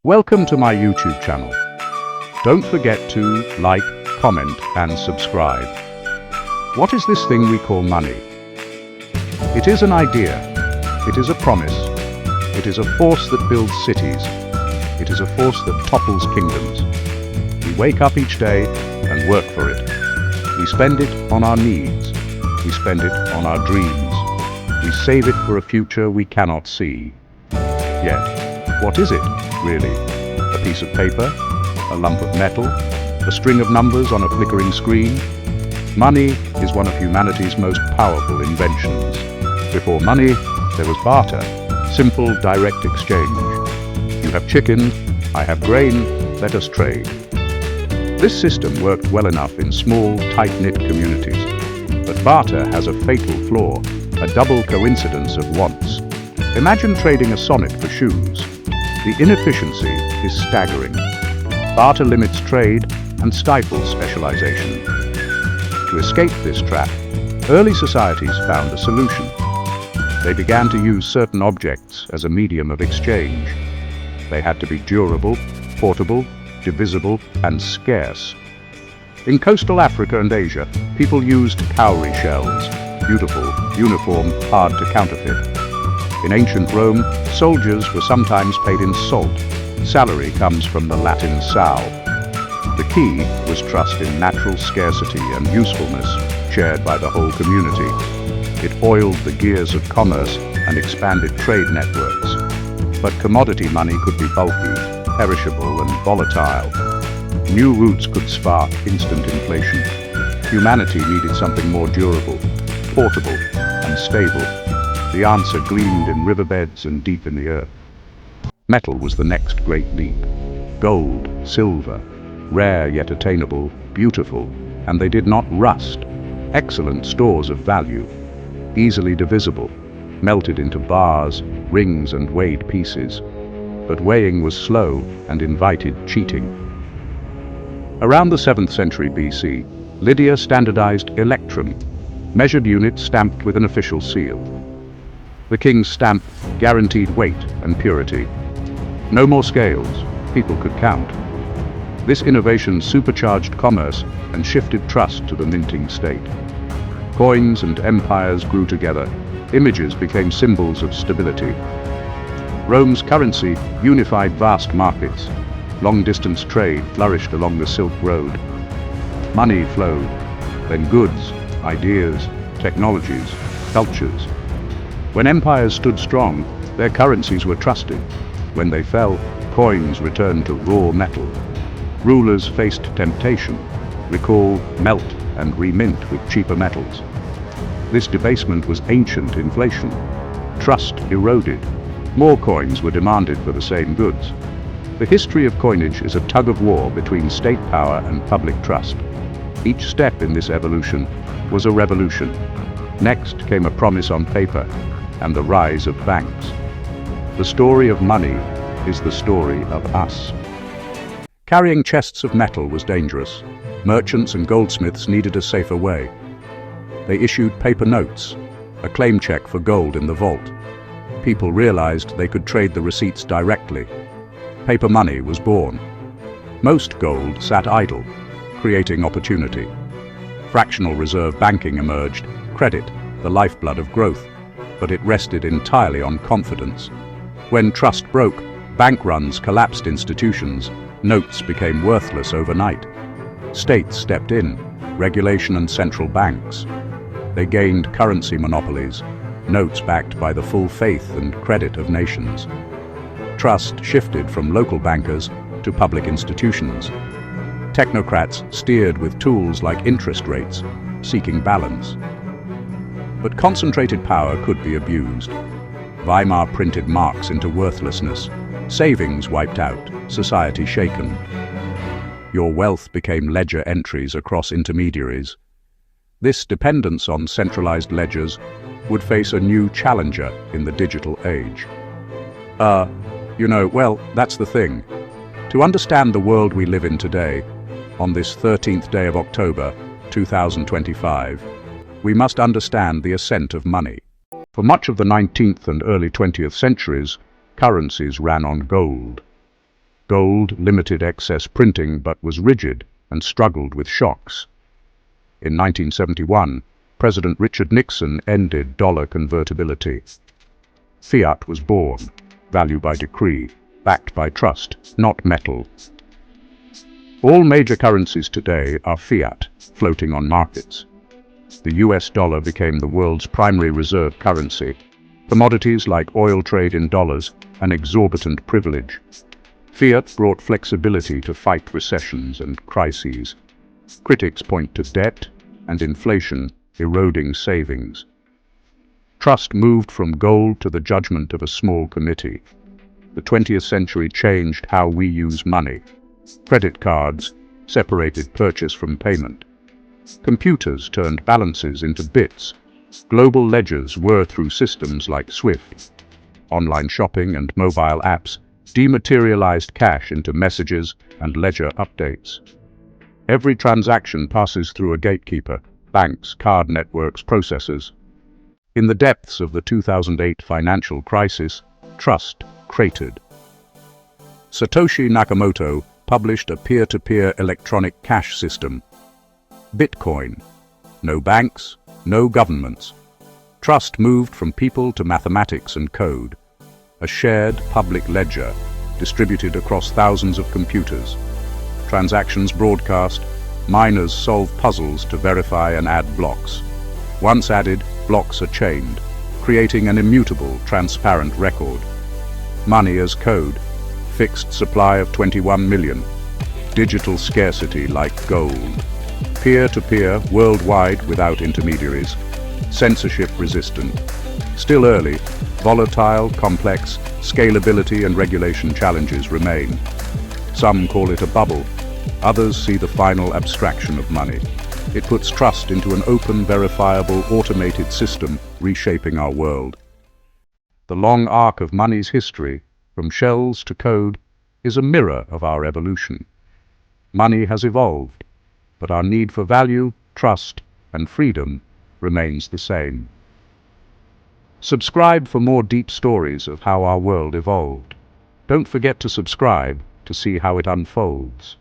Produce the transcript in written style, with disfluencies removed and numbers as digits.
Welcome to my YouTube channel. Don't forget to like, comment and subscribe. What is this thing we call money? It is an idea. It is a promise. It is a force that builds cities. It is a force that topples kingdoms. We wake up each day and work for it. We spend it on our needs. We spend it on our dreams. We save it for a future we cannot see. Yet, what is it, really? A piece of paper? A lump of metal? A string of numbers on a flickering screen? Money is one of humanity's most powerful inventions. Before money, there was barter, simple, direct exchange. You have chicken, I have grain, let us trade. This system worked well enough in small, tight-knit communities. But barter has a fatal flaw, a double coincidence of wants. Imagine trading a sonnet for shoes. The inefficiency is staggering. Barter limits trade and stifles specialization. To escape this trap, early societies found a solution. They began to use certain objects as a medium of exchange. They had to be durable, portable, divisible, and scarce. In coastal Africa and Asia, people used cowrie shells, beautiful, uniform, hard to counterfeit. In ancient Rome, soldiers were sometimes paid in salt. Salary comes from the Latin sal. The key was trust in natural scarcity and usefulness shared by the whole community. It oiled the gears of commerce and expanded trade networks. But commodity money could be bulky, perishable, and volatile. New routes could spark instant inflation. Humanity needed something more durable, portable, and stable. The answer gleamed in riverbeds and deep in the earth. Metal was the next great leap. Gold, silver, rare yet attainable, beautiful, and they did not rust. Excellent stores of value, easily divisible, melted into bars, rings, and weighed pieces. But weighing was slow and invited cheating. Around the 7th century BC, Lydia standardized electrum, measured units stamped with an official seal. The king's stamp guaranteed weight and purity. No more scales, people could count. This innovation supercharged commerce and shifted trust to the minting state. Coins and empires grew together. Images became symbols of stability. Rome's currency unified vast markets. Long-distance trade flourished along the Silk Road. Money flowed, then goods, ideas, technologies, cultures. When empires stood strong, their currencies were trusted. When they fell, coins returned to raw metal. Rulers faced temptation, recall, melt, and remint with cheaper metals. This debasement was ancient inflation. Trust eroded. More coins were demanded for the same goods. The history of coinage is a tug-of-war between state power and public trust. Each step in this evolution was a revolution. Next came a promise on paper and the rise of banks. The story of money is the story of us. Carrying chests of metal was dangerous. Merchants and goldsmiths needed a safer way. They issued paper notes, a claim check for gold in the vault. People realized they could trade the receipts directly. Paper money was born. Most gold sat idle, creating opportunity. Fractional reserve banking emerged, credit, the lifeblood of growth, but it rested entirely on confidence. When trust broke, bank runs collapsed institutions, notes became worthless overnight. States stepped in, regulation and central banks. They gained currency monopolies, notes backed by the full faith and credit of nations. Trust shifted from local bankers to public institutions. Technocrats steered with tools like interest rates, seeking balance. But concentrated power could be abused. Weimar printed marks into worthlessness. Savings wiped out, society shaken. Your wealth became ledger entries across intermediaries. This dependence on centralized ledgers would face a new challenger in the digital age. That's the thing. To understand the world we live in today, on this 13th day of October, 2025, we must understand the ascent of money. For much of the 19th and early 20th centuries, currencies ran on gold. Gold limited excess printing but was rigid and struggled with shocks. In 1971, President Richard Nixon ended dollar convertibility. Fiat was born, value by decree, backed by trust, not metal. All major currencies today are fiat, floating on markets. The US dollar became the world's primary reserve currency. Commodities like oil trade in dollars, an exorbitant privilege. Fiat brought flexibility to fight recessions and crises. Critics point to debt and inflation eroding savings. Trust moved from gold to the judgment of a small committee. The 20th century changed how we use money. Credit cards separated purchase from payment. Computers turned balances into bits. Global ledgers were through systems like SWIFT. Online shopping and mobile apps dematerialized cash into messages and ledger updates. Every transaction passes through a gatekeeper: banks, card networks, processors. In the depths of the 2008 financial crisis, trust cratered. Satoshi Nakamoto published a peer-to-peer electronic cash system. Bitcoin. No banks, no governments. Trust moved from people to mathematics and code. A shared public ledger distributed across thousands of computers. Transactions broadcast, miners solve puzzles to verify and add blocks. Once added, blocks are chained, creating an immutable, transparent record. Money as code, fixed supply of 21 million. Digital scarcity like gold. Peer-to-peer, worldwide without intermediaries. Censorship resistant. Still early, volatile, complex, scalability and regulation challenges remain. Some call it a bubble. Others see the final abstraction of money. It puts trust into an open, verifiable, automated system reshaping our world. The long arc of money's history, from shells to code, is a mirror of our evolution. Money has evolved, but our need for value, trust, and freedom remains the same. Subscribe for more deep stories of how our world evolved. Don't forget to subscribe to see how it unfolds.